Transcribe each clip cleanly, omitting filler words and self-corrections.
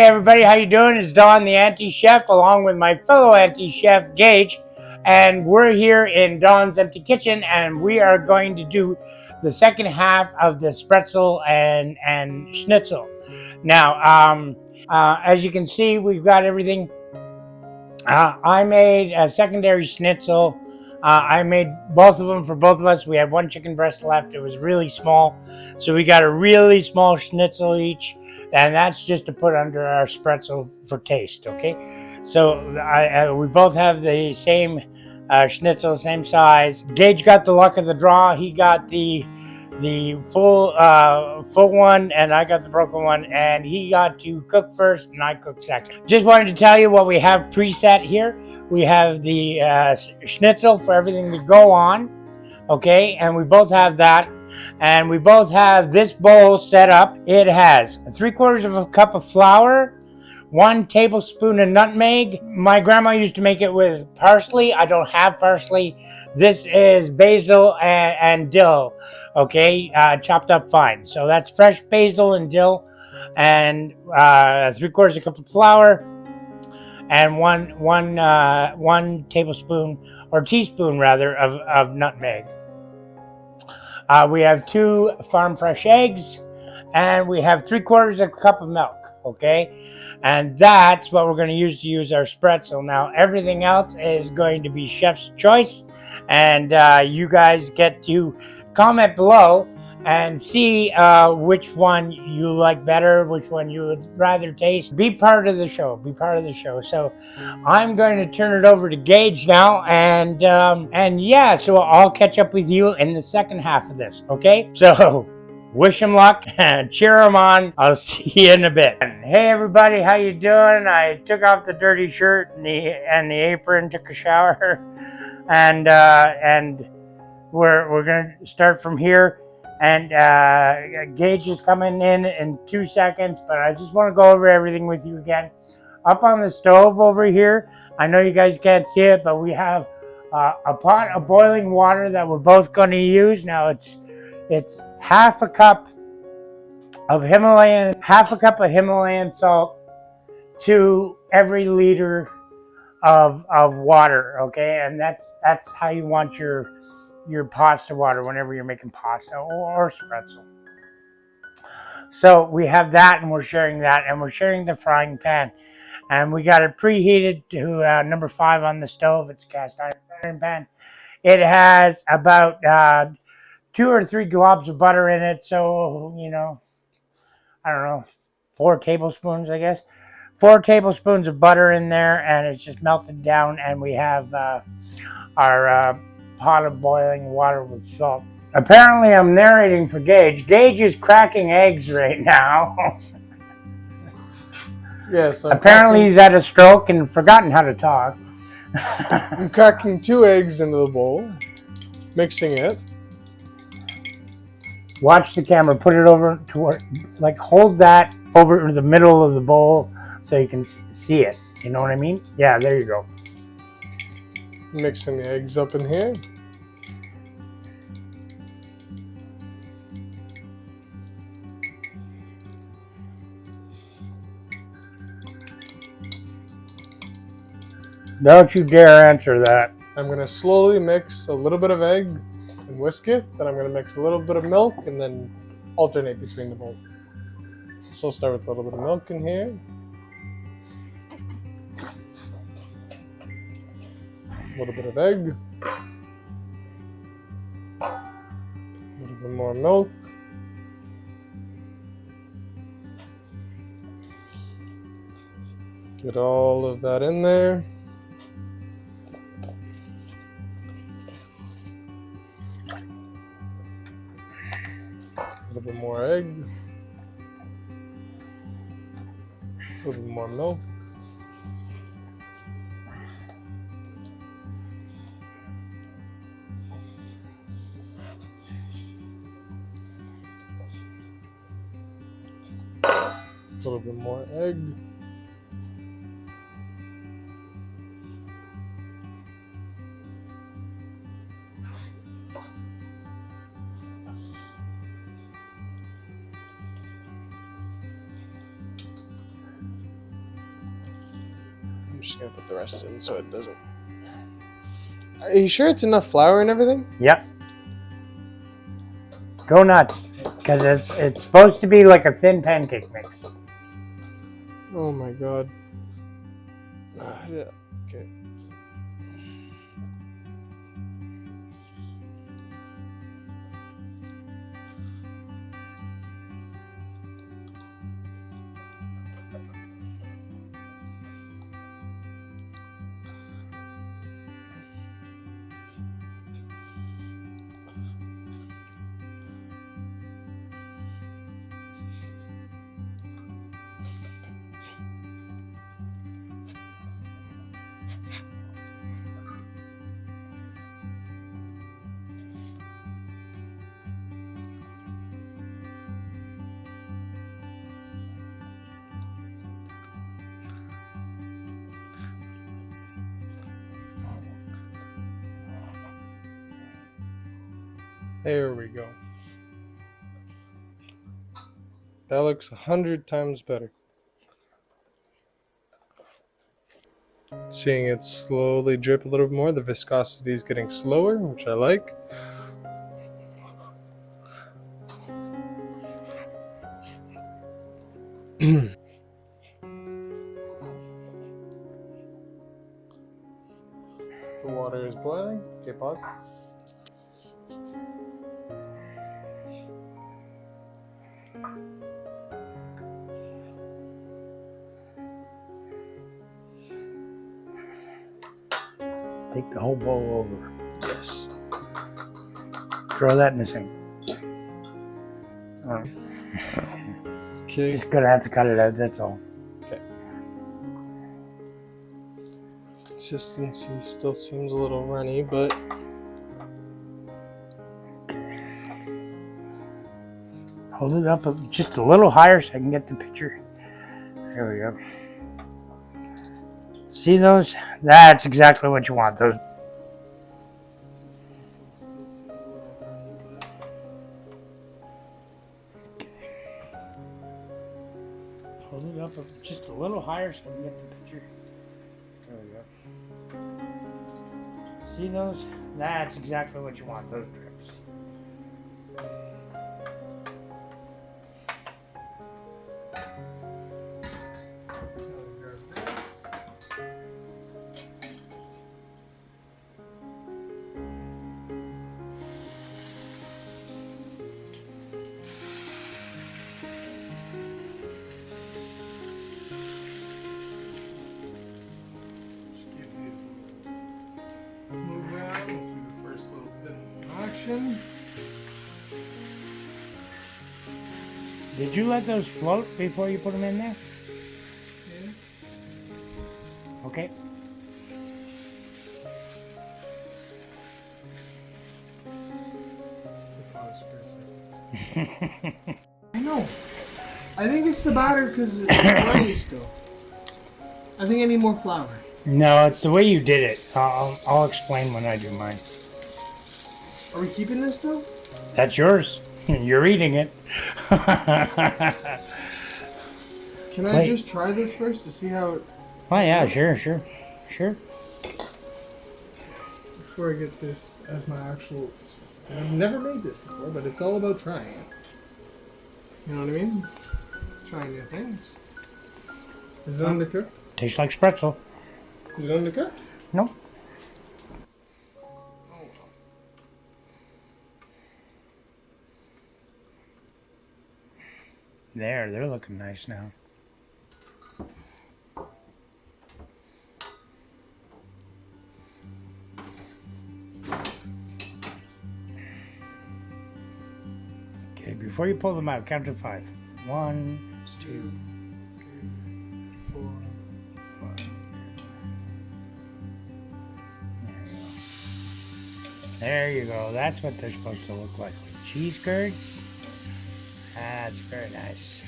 everybody, how you doing? It's Don, the Auntie-Chef, along with my fellow Auntie-Chef, Gage. And we're here in Don's Empty Kitchen, and we are going to do the second half of the Spaetzle and Schnitzel. Now, as you can see, we've got everything. I made a secondary Schnitzel. I made both of them for both of us. We had one chicken breast left. It was really small. So we got a really small Schnitzel each. And that's just to put under our Spaetzle for taste, okay? So we both have the same Schnitzel, same size. Gage got the luck of the draw. He got the full one, and I got the broken one, and he got to cook first and I cooked second. Just wanted to tell you what we have preset here. We have the Schnitzel for everything to go on, okay, and we both have that. And we both have this bowl set up. It has 3/4 of a cup of flour, 1 tablespoon of nutmeg. My grandma used to make it with parsley. I don't have parsley. This is basil and dill, okay, chopped up fine. So that's fresh basil and dill, and 3/4 of a cup of flour, and one tablespoon or teaspoon rather of nutmeg. We have 2 farm fresh eggs, and we have 3/4 of a cup of milk, okay? And that's what we're going to use our Spaetzle. Now, everything else is going to be chef's choice, and you guys get to comment below and see which one you like better, which one you would rather taste. Be part of the show. Be part of the show. So I'm going to turn it over to Gage now, and yeah, so I'll catch up with you in the second half of this, okay? So wish him luck and cheer him on. I'll see you in a bit. Hey everybody, how you doing? I took off the dirty shirt and the apron, took a shower, and we're gonna start from here. And Gage is coming in 2 seconds, but I just want to go over everything with you again. Up on the stove over here, I know you guys can't see it, but we have a pot of boiling water that we're both going to use. Now it's half a cup of Himalayan salt to every liter of water, okay? And that's how you want your pasta water whenever you're making pasta or Spaetzle. So we have that, and we're sharing that, and we're sharing the frying pan, and we got it preheated to number 5 on the stove. It's a cast iron frying pan. It has about 2 or 3 globs of butter in it, so you know, I don't know, 4 tablespoons, I guess. 4 tablespoons of butter in there, and it's just melted down, and we have our pot of boiling water with salt. Apparently I'm narrating for Gage. Gage is cracking eggs right now. Yes. Apparently he's had a stroke and forgotten how to talk. I'm cracking 2 eggs into the bowl, mixing it. Watch the camera. Put it over toward, like, hold that over the middle of the bowl so you can see it. You know what I mean? Yeah, there you go. Mixing the eggs up in here. Don't you dare answer that. I'm going to slowly mix a little bit of egg and whisk it. Then I'm going to mix a little bit of milk and then alternate between the both. So I'll start with a little bit of milk in here. A little bit of egg. A little bit more milk. Get all of that in there. A little bit more egg. A little bit more milk. A little bit more egg. just gonna put the rest in so it doesn't. Are you sure it's enough flour and everything? Yep. Go nuts, because it's supposed to be like a thin pancake mix. Oh my god. Yeah. Okay. There we go. That looks 100 times better. Seeing it slowly drip a little bit more, the viscosity is getting slower, which I like. The water is boiling. Okay, pause. Take the whole bowl over. Yes. Throw that in the sink. Okay. Just gonna have to cut it out, that's all. Okay. Consistency still seems a little runny, but Hold it up just a little higher so I can get the picture. There we go. See those? That's exactly what you want. Those. Hold it up just a little higher so I can get the picture. There we go. See those? That's exactly what you want. Those drips. move around. We'll see the first little bit of action. Did you let those float before you put them in there? Yeah. Okay. Pause for a second. I know. I think it's the batter because it's runny still. I think I need more flour. No, it's the way you did it. I'll explain when I do mine. Are we keeping this though? That's yours. You're eating it. Can I just try this first to see how it... Oh yeah, sure. Before I get this as my actual... I've never made this before, but it's all about trying it. You know what I mean? Trying new things. Is it undercooked? Tastes like Spaetzle. Is it undercooked? Nope. They're looking nice now. Okay, before you pull them out, count to 5. 1, 2, 4, 5. There you go. That's what they're supposed to look like. Cheese curds. That's very nice.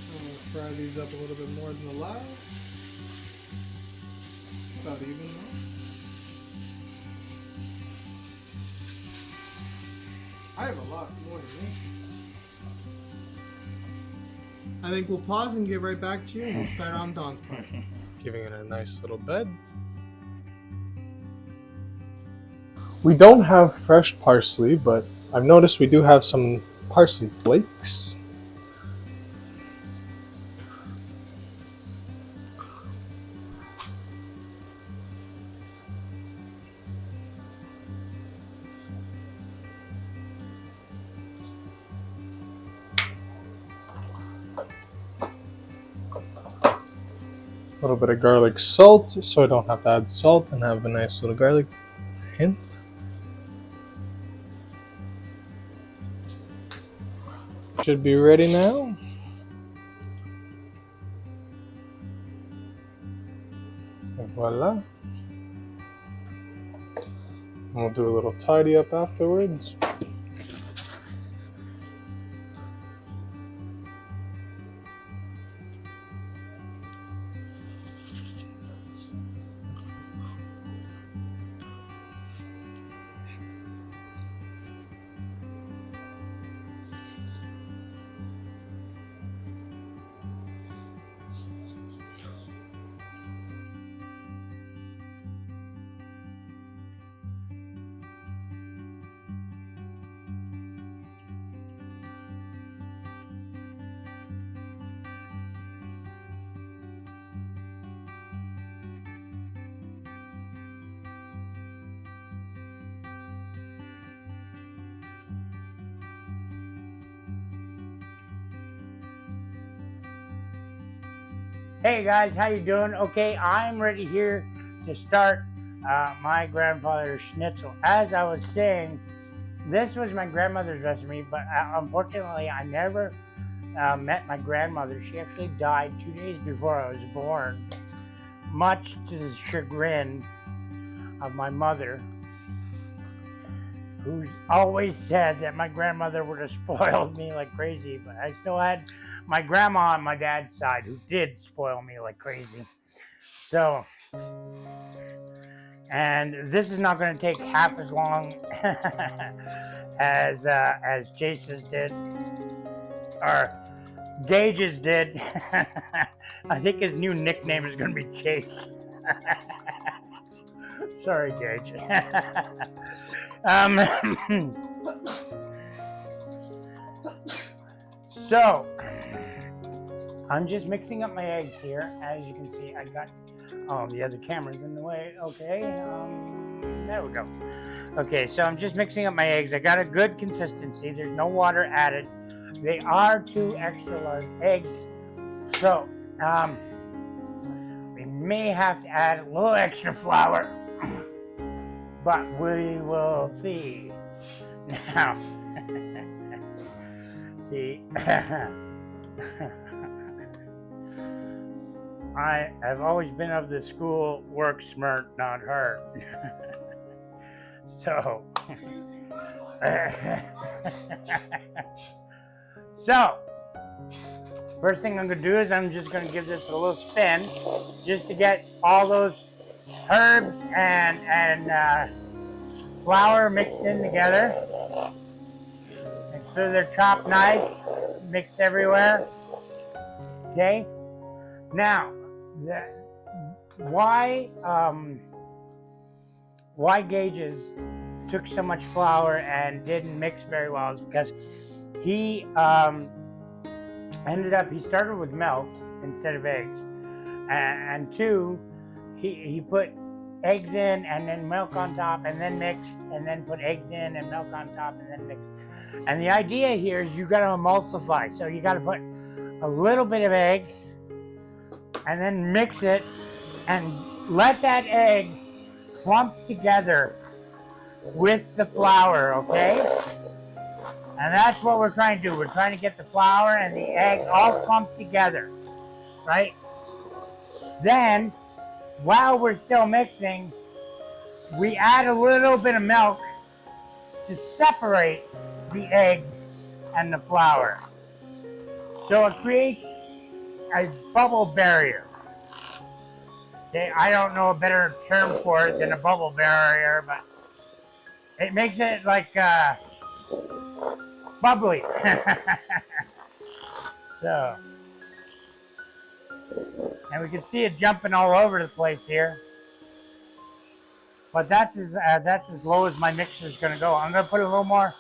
I'm going to fry these up a little bit more than the last. about even now. I have a lot more than this. I think we'll pause and get right back to you, and we'll start on Don's part. Giving it a nice little bed. We don't have fresh parsley, but I've noticed we do have some parsley flakes. A little bit of garlic salt, so I don't have to add salt and have a nice little garlic hint. Should be ready now. And voila. And we'll do a little tidy up afterwards. Hey guys, how you doing? Okay, I'm ready here to start my grandfather's schnitzel. As I was saying, this was my grandmother's recipe, but unfortunately I never met my grandmother. She actually died 2 days before I was born, much to the chagrin of my mother, who's always said that my grandmother would have spoiled me like crazy, but I still had my grandma on my dad's side who did spoil me like crazy. So, and this is not going to take half as long as Chase's did, or Gage's did. I think his new nickname is going to be Chase. Sorry, Gage. So, I'm just mixing up my eggs here. As you can see, I got the other camera's in the way. Okay, there we go. Okay, so I'm just mixing up my eggs. I got a good consistency. There's no water added. They are 2 extra large eggs. So, we may have to add a little extra flour, but we will see. Now, see, I have always been of the school, work smart, not hard. So, so, first thing I'm going to do is I'm just going to give this a little spin, just to get all those herbs and flour mixed in together. Make sure they're chopped nice, mixed everywhere. Okay. Now, why Gage's took so much flour and didn't mix very well is because he he started with milk instead of eggs, and 2, he put eggs in and then milk on top and then mixed, and then put eggs in and milk on top and then mixed. And the idea here is you got to emulsify, so you got to put a little bit of egg and then mix it and let that egg clump together with the flour, okay? And that's what we're trying to do. We're trying to get the flour and the egg all clumped together, right? Then, while we're still mixing, we add a little bit of milk to separate the egg and the flour. So it creates a bubble barrier. Okay, I don't know a better term for it than a bubble barrier, but it makes it like bubbly. So, and we can see it jumping all over the place here. But that's as low as my mixer is going to go. I'm going to put a little more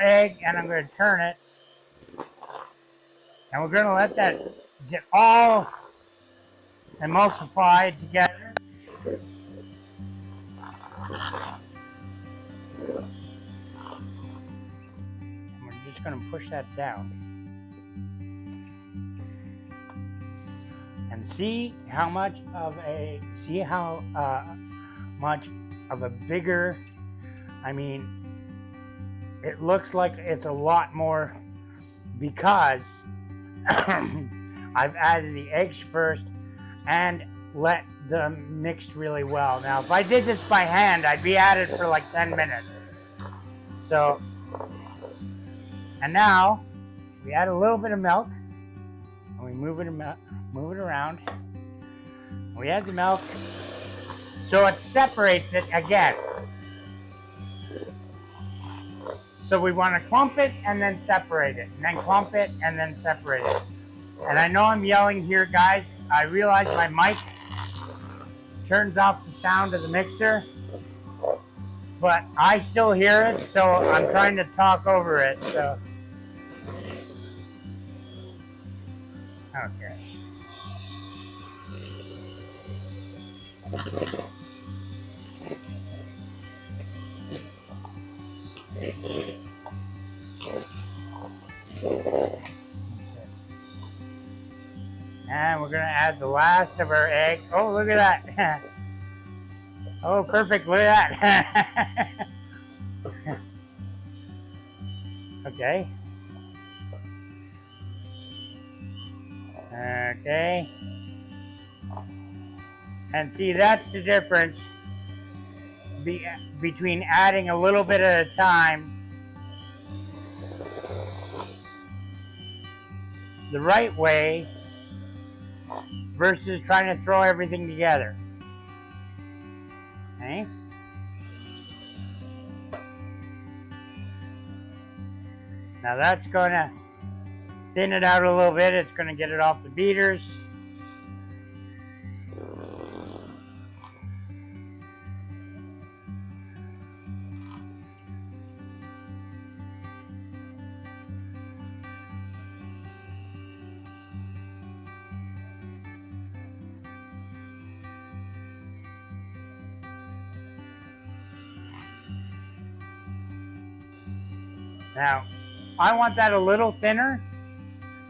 egg, and I'm going to turn it, and we're going to let that get all emulsified together. And we're just going to push that down and see how much of a bigger. I mean, it looks like it's a lot more because I've added the eggs first and let them mix really well. Now, if I did this by hand, I'd be at it for like 10 minutes. So, and now we add a little bit of milk and we move it around. We add the milk so it separates it again. So we want to clump it and then separate it, and then clump it and then separate it. And I know I'm yelling here, guys. I realize my mic turns off the sound of the mixer, but I still hear it, so I'm trying to talk over it. So, okay. And we're going to add the last of our egg. Oh, look at that. Oh, perfect. Look at that. Okay. Okay. And see, that's the difference between adding a little bit at a time, the right way, versus trying to throw everything together. Okay? Now that's going to thin it out a little bit. It's going to get it off the beaters. Now, I want that a little thinner,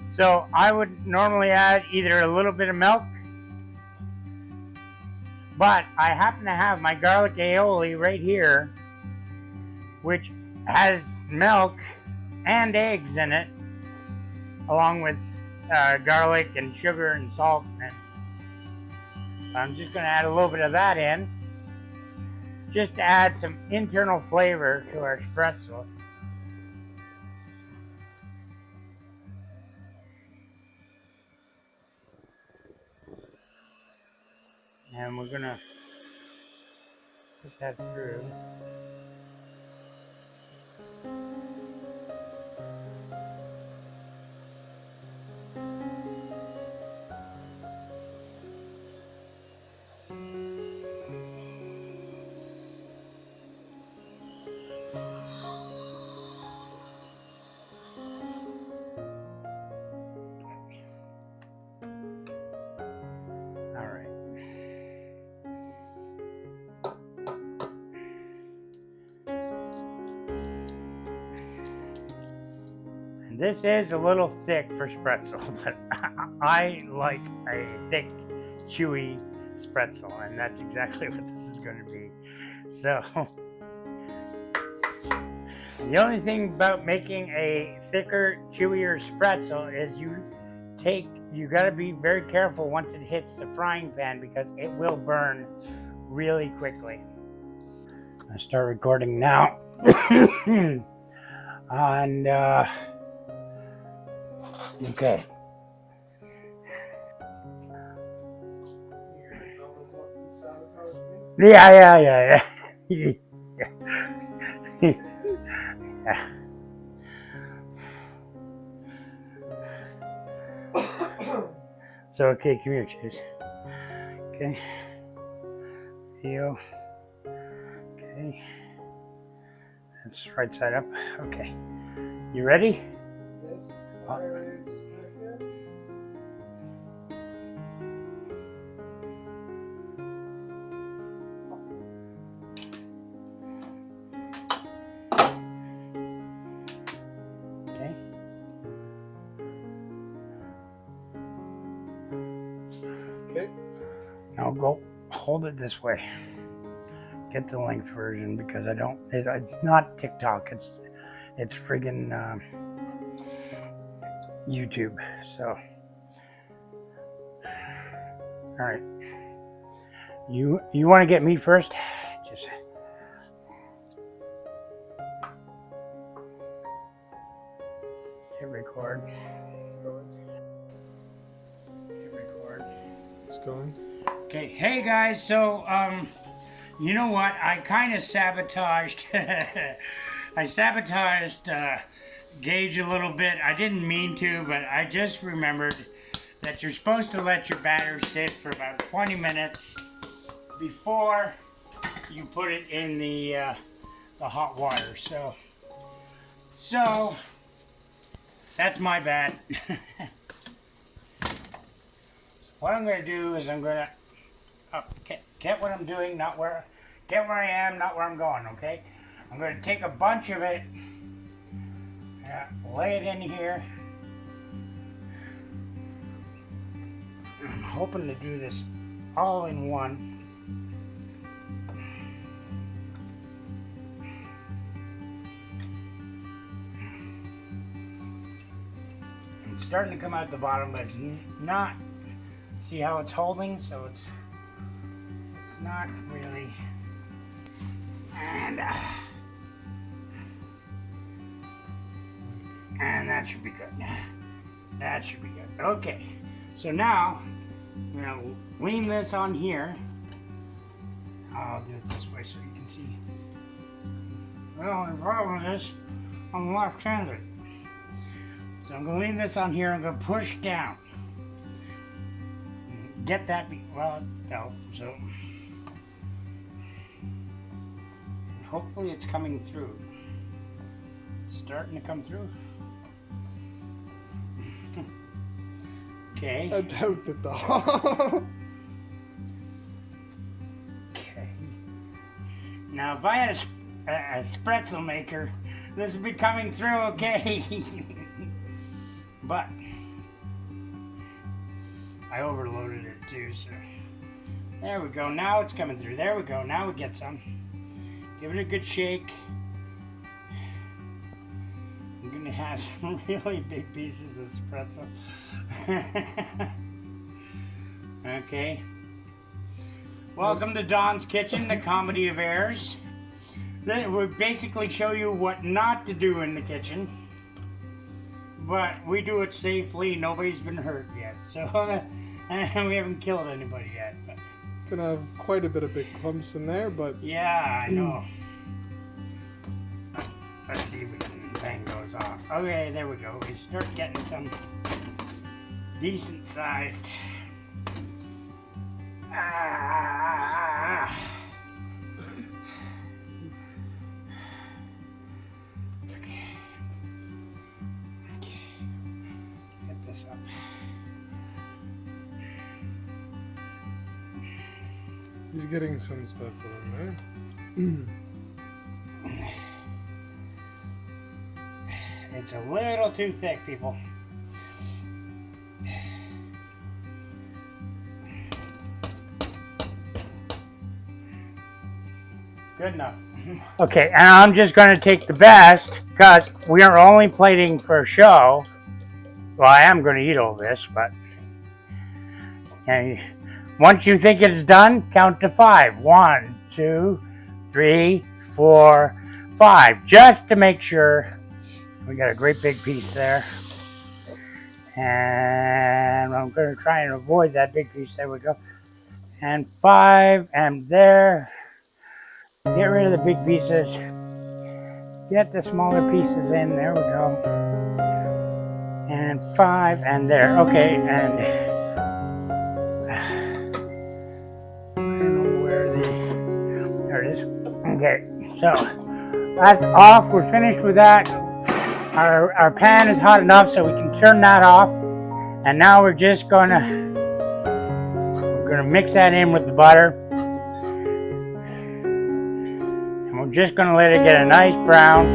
so I would normally add either a little bit of milk, but I happen to have my garlic aioli right here, which has milk and eggs in it, along with garlic and sugar and salt. And I'm just going to add a little bit of that in, just to add some internal flavor to our spretzel. And we're gonna put that through. All right. And this is a little thick for spretzel, but I like a thick, chewy spretzel, and that's exactly what this is going to be. So, the only thing about making a thicker, chewier spretzel is you got to be very careful once it hits the frying pan, because it will burn really quickly. I start recording now. And okay. Yeah. Yeah. So, okay, come here, Chase. Okay. Heel. Okay. That's right side up. Okay. You ready? Yes. 5 seconds. Okay. Okay. Now go hold it this way. Get the length version because I don't. It's not TikTok. It's friggin' YouTube. So, all right. You want to get me first? Just hit record. Hit record. It's going. Okay. Hey guys. So you know what? I kind of sabotaged. I sabotaged Gage a little bit. I didn't mean to, but I just remembered that you're supposed to let your batter sit for about 20 minutes before you put it in the hot water. So that's my bad. What I'm going to do is I'm going to get what I'm doing, get where I am, not where I'm going. Okay, I'm going to take a bunch of it, lay it in here. I'm hoping to do this all in one. It's starting to come out the bottom, but it's not. See how it's holding? So it's not really. And that should be good. That should be good. Okay. So now I'm gonna lean this on here. I'll do it this way so you can see. Well, the problem is I'm left-handed. So I'm gonna lean this on here. I'm gonna push down. Get that. Well, it fell. So hopefully it's coming through. It's starting to come through. Okay. I doubt it though. Okay. Now, if I had a Spaetzle maker, this would be coming through okay. But I overloaded it too, so there we go. Now it's coming through. There we go. Now we get some. Give it a good shake. I'm gonna have some really big pieces of Spaetzle. Okay. Welcome to Don's Kitchen, the comedy of errors. We basically show you what not to do in the kitchen, but we do it safely. Nobody's been hurt yet, so and we haven't killed anybody yet. But Gonna have quite a bit of big clumps in there, but yeah, I know. Let's see if we can bang those off. Okay, there we go. We start getting some decent sized. Okay. Get this up. he's getting some Spaetzle in there. It's a little too thick, people. Good enough. Okay, and I'm just going to take the best because we are only plating for show. Well, I am going to eat all this, but and once you think it's done, count to 5. 1, 2, 3, 4, 5. Just to make sure. We got a great big piece there. And I'm going to try and avoid that big piece. There we go. and 5, and there. Get rid of the big pieces. Get the smaller pieces in. There we go. And 5, and there. Okay, and I don't know where there it is. Okay, so that's off. We're finished with that. Our pan is hot enough so we can turn that off. And now we're gonna mix that in with the butter. And we're just gonna let it get a nice brown.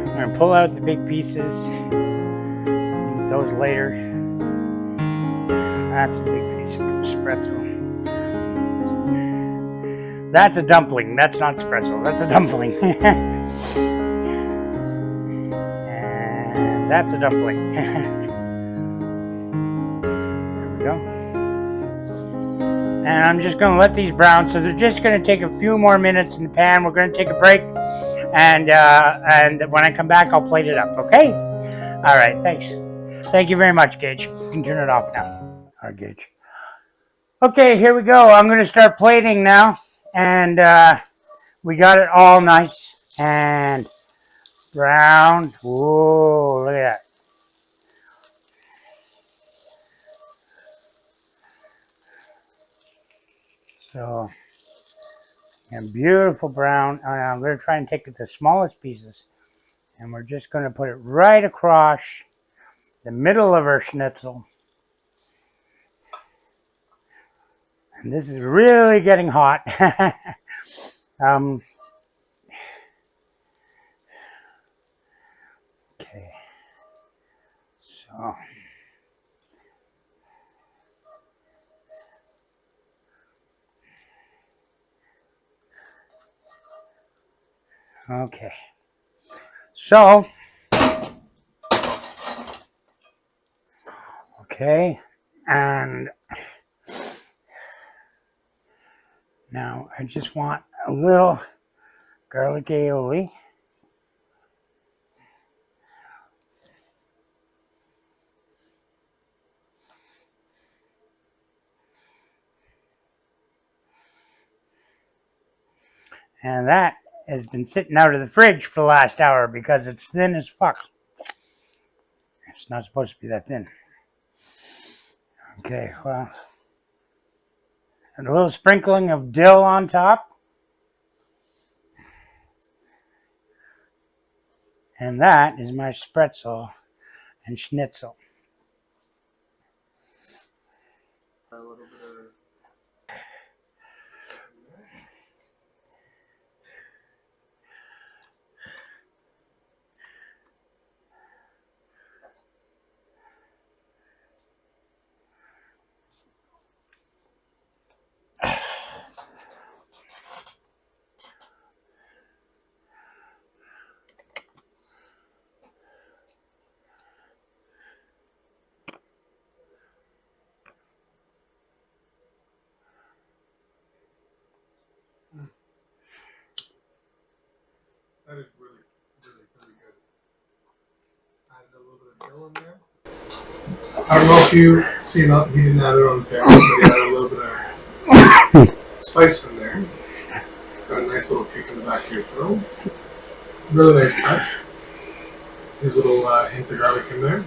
I'm gonna pull out the big pieces. Eat those later. That's a big piece of spretzel. That's a dumpling. That's not spretzel. That's a dumpling. And that's a dumpling. There we go. And I'm just going to let these brown. So they're just going to take a few more minutes in the pan. We're going to take a break. And when I come back, I'll plate it up. Okay? All right. Thanks. Thank you very much, Gage. You can turn it off now. All right, Gage. Okay, here we go. I'm going to start plating now. And we got it all nice and brown. Whoa, look at that. So, and beautiful brown. I'm going to try and take the smallest pieces. And we're just going to put it right across the middle of our schnitzel. And this is really getting hot. Okay. So. Okay. So. Okay. And now I just want a little garlic aioli. And that has been sitting out of the fridge for the last hour because it's thin as fuck. It's not supposed to be that thin. Okay, well, and a little sprinkling of dill on top. And that is my spretzel and schnitzel. That is really, really, really good. Add a little bit of dill in there. I don't know if you see that he didn't add it on camera, but he added a little bit of spice in there. Got a nice little kick in the back of your throat. Really nice touch. There's a little hint of garlic in there.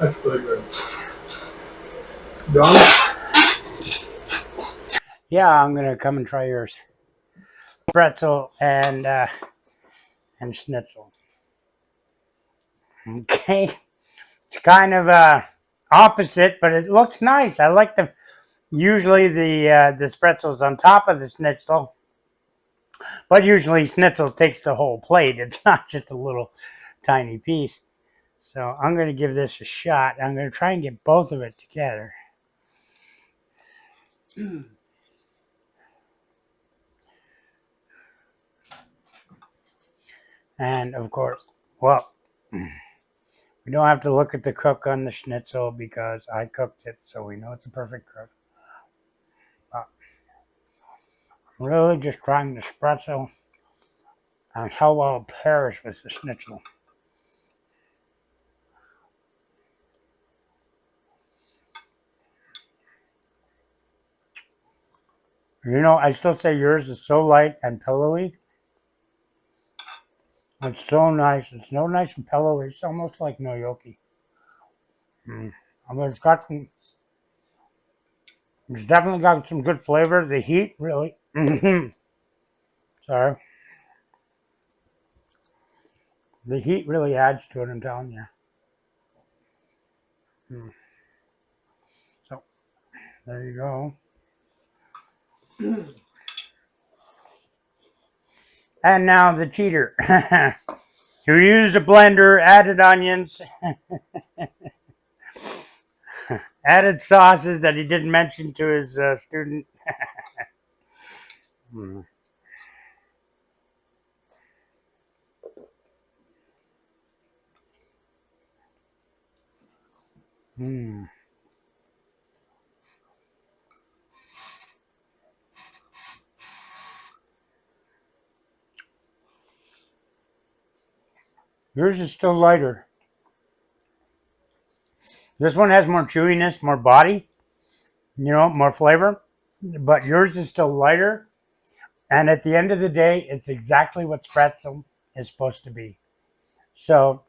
That's really good. Don? Yeah, I'm gonna come and try yours. Pretzel and schnitzel. Okay, it's kind of opposite, but it looks nice. I like the usually the pretzel's on top of the schnitzel, but usually schnitzel takes the whole plate. It's not just a little tiny piece. So I'm going to give this a shot. I'm going to try and get both of it together. And of course, well, we don't have to look at the cook on the schnitzel because I cooked it, so we know it's a perfect cook. But I'm really just trying the spretzel and how well it pairs with the schnitzel. You know, I still say yours is so light and pillowy. It's so nice. It's so nice and pillowy. It's almost like gnocchi. Mm. I mean, it's definitely got some good flavor. The heat, really. Sorry. The heat really adds to it, I'm telling you. Mm. So, there you go. And now the cheater. Who used a blender, added onions, added sauces that he didn't mention to his student. Mm. Mm. Yours is still lighter. This one has more chewiness, more body, more flavor. But yours is still lighter. And at the end of the day, it's exactly what Spretzel is supposed to be. So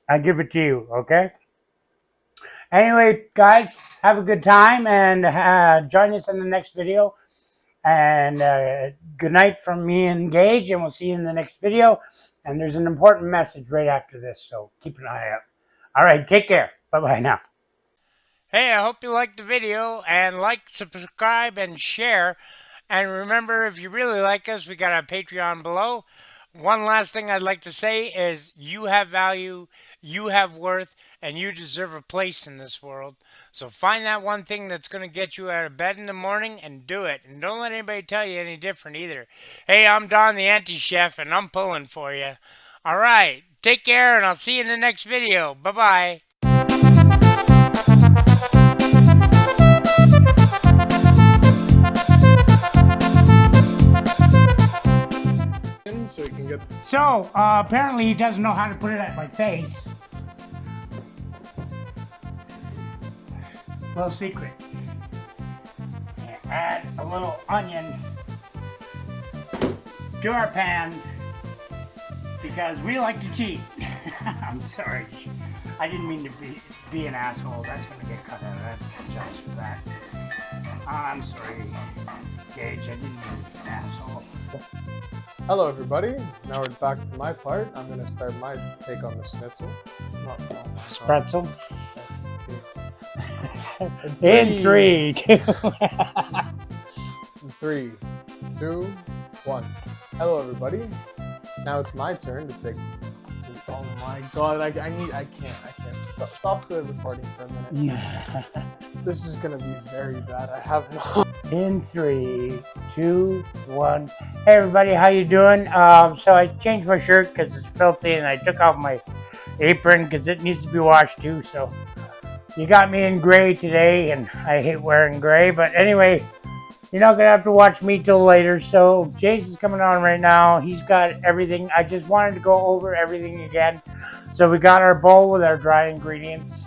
I give it to you, okay? Anyway, guys, have a good time and join us in the next video. And good night from me and Gage, and we'll see you in the next video. And there's an important message right after this, so keep an eye out. All right, take care. Bye-bye now. Hey, I hope you liked the video, and like, subscribe, and share. And remember, if you really like us, we got a Patreon below. One last thing I'd like to say is you have value, you have worth, and you deserve a place in this world. So find that one thing that's going to get you out of bed in the morning and do it. And don't let anybody tell you any different either. Hey, I'm Don the Anti-Chef, and I'm pulling for you. All right, take care, and I'll see you in the next video. Bye-bye. So you can get. So, apparently he doesn't know how to put it at my face. Little secret. Add a little onion to our pan because we like to cheat. I'm sorry. I didn't mean to be an asshole. That's going to get cut out. I apologize for that. I'm sorry, Gage. I didn't mean to be an asshole. Hello, everybody. Now we're back to my part. I'm going to start my take on the schnitzel. Spretzel. Spretzel. In 3, 2. 3, 2, 1. Hello, everybody. Now it's my turn to take. Oh my god! I can't. Stop the recording for a minute. This is gonna be very bad. I have no. In 3, 2, 1. Hey everybody, how you doing? So I changed my shirt because it's filthy, and I took off my apron because it needs to be washed too. So you got me in gray today, and I hate wearing gray. But anyway, you're not gonna have to watch me till later. So Jason's coming on right now. He's got everything. I just wanted to go over everything again. So we got our bowl with our dry ingredients.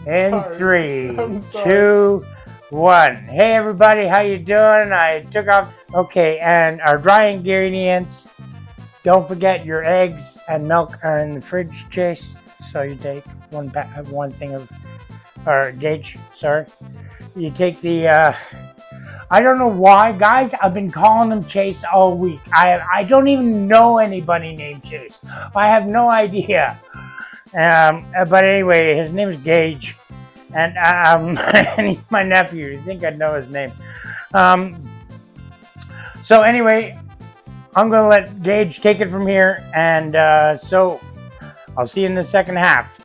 In 3, 2, 1. Hey everybody, how you doing? I took off. Okay, and our dry ingredients. Don't forget your eggs and milk are in the fridge, Chase. So you take one thing of, or Gage, sorry. You take the, I don't know why, guys. I've been calling him Chase all week. I don't even know anybody named Chase. I have no idea. But anyway, his name is Gage, and and he's my nephew. You think I'd know his name? So anyway, I'm gonna let Gage take it from here, and so I'll see you in the second half.